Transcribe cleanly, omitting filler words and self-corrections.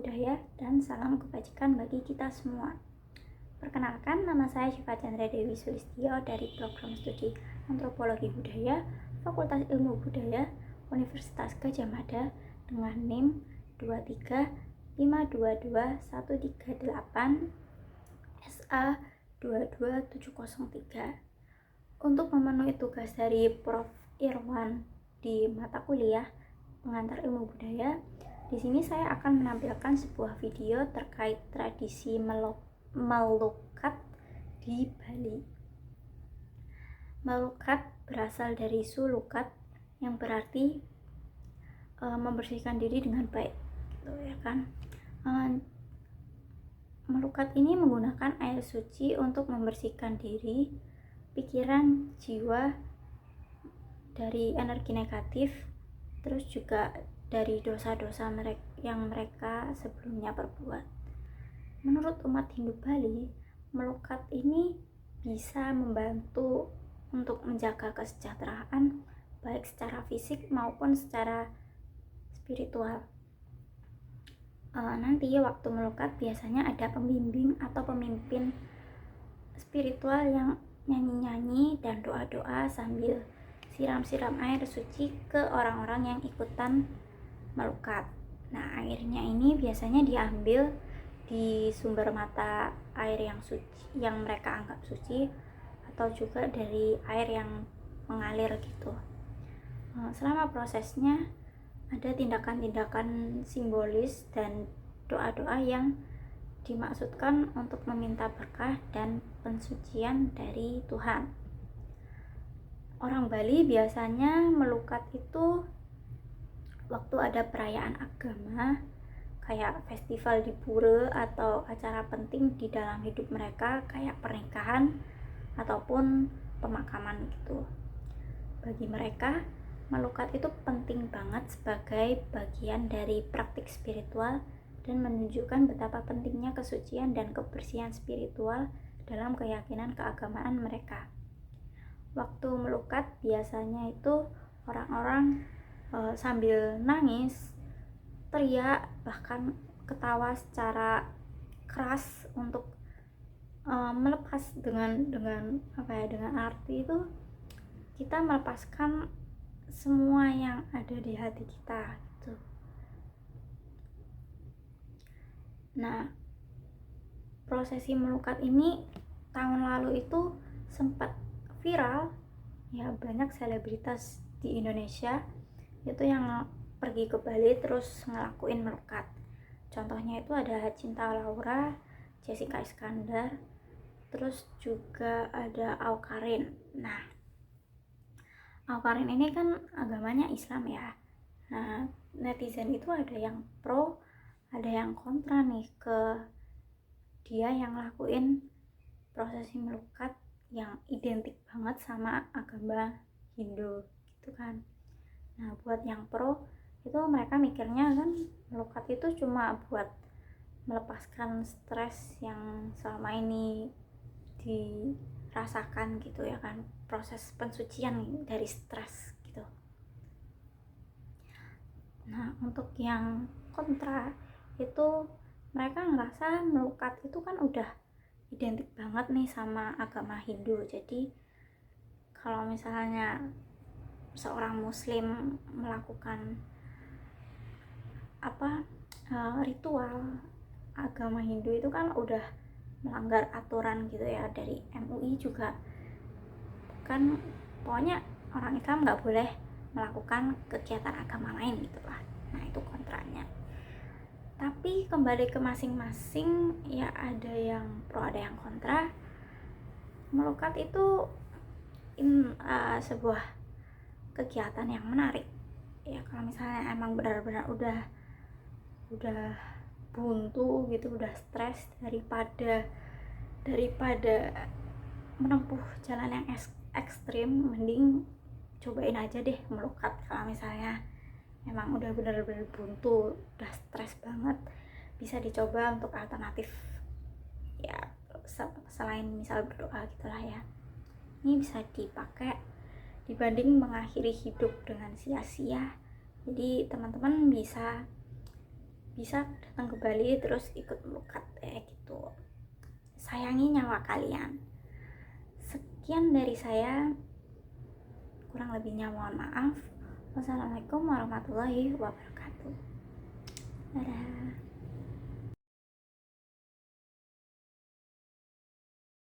budaya, dan salam kebajikan bagi kita semua. Perkenalkan, nama saya Syifa Chandra Dewi Sulistyo dari Program Studi Antropologi Budaya, Fakultas Ilmu Budaya, Universitas Gadjah Mada dengan NIM 23522138 SA 22703. Untuk memenuhi tugas dari Prof. Irwan di mata kuliah Pengantar Ilmu Budaya, di sini saya akan menampilkan sebuah video terkait tradisi melukat di Bali. Melukat berasal dari sulukat yang berarti membersihkan diri dengan baik, gitu ya kan. Melukat ini menggunakan air suci untuk membersihkan diri, pikiran, jiwa dari energi negatif, terus juga dari dosa-dosa yang mereka sebelumnya perbuat. Menurut umat Hindu Bali, melukat ini bisa membantu untuk menjaga kesejahteraan baik secara fisik maupun secara spiritual. Nanti waktu melukat biasanya ada pembimbing atau pemimpin spiritual yang nyanyi-nyanyi dan doa-doa sambil siram-siram air suci ke orang-orang yang ikutan melukat. Nah, airnya ini biasanya diambil di sumber mata air yang suci, yang mereka anggap suci, atau juga dari air yang mengalir gitu. Selama prosesnya ada tindakan-tindakan simbolis dan doa-doa yang dimaksudkan untuk meminta berkah dan pensucian dari Tuhan. Orang Bali biasanya melukat itu waktu ada perayaan agama kayak festival di pura atau acara penting di dalam hidup mereka kayak pernikahan ataupun pemakaman gitu. Bagi mereka, melukat itu penting banget sebagai bagian dari praktik spiritual dan menunjukkan betapa pentingnya kesucian dan kebersihan spiritual dalam keyakinan keagamaan mereka. Waktu melukat biasanya itu orang-orang sambil nangis, teriak, bahkan ketawa secara keras untuk melepas dengan arti itu kita melepaskan semua yang ada di hati kita gitu. Nah, prosesi melukat ini tahun lalu itu sempat viral ya, banyak selebritas di Indonesia itu yang pergi ke Bali terus ngelakuin melukat. Contohnya itu ada Cinta Laura, Jessica Iskandar, terus juga ada Awkarin. Nah, Awkarin ini kan agamanya Islam ya. Nah, netizen itu ada yang pro, ada yang kontra nih ke dia yang ngelakuin prosesi melukat yang identik banget sama agama Hindu gitu kan. Nah, buat yang pro itu mereka mikirnya kan melukat itu cuma buat melepaskan stres yang selama ini dirasakan gitu ya kan, proses pensucian dari stres gitu. Nah, untuk yang kontra itu mereka ngerasa melukat itu kan udah identik banget nih sama agama Hindu. Jadi kalau misalnya seorang muslim melakukan ritual agama Hindu itu kan udah melanggar aturan gitu ya. Dari MUI juga kan pokoknya orang Islam nggak boleh melakukan kegiatan agama lain gitu lah. Nah, itu kontranya. Tapi kembali ke masing-masing ya, ada yang pro ada yang kontra. Melukat itu sebuah kegiatan yang menarik ya, kalau misalnya emang benar-benar udah buntu gitu, udah stres, daripada menempuh jalan yang ekstrim, mending cobain aja deh melukat. Kalau misalnya emang udah benar-benar buntu, udah stres banget, bisa dicoba untuk alternatif ya, selain misal berdoa gitulah ya. Ini bisa dipakai dibanding mengakhiri hidup dengan sia-sia. Jadi teman-teman bisa bisa datang ke Bali terus ikut melukat gitu. Sayangi nyawa kalian. Sekian dari saya, kurang lebihnya mohon maaf. Wassalamualaikum warahmatullahi wabarakatuh. Dadah.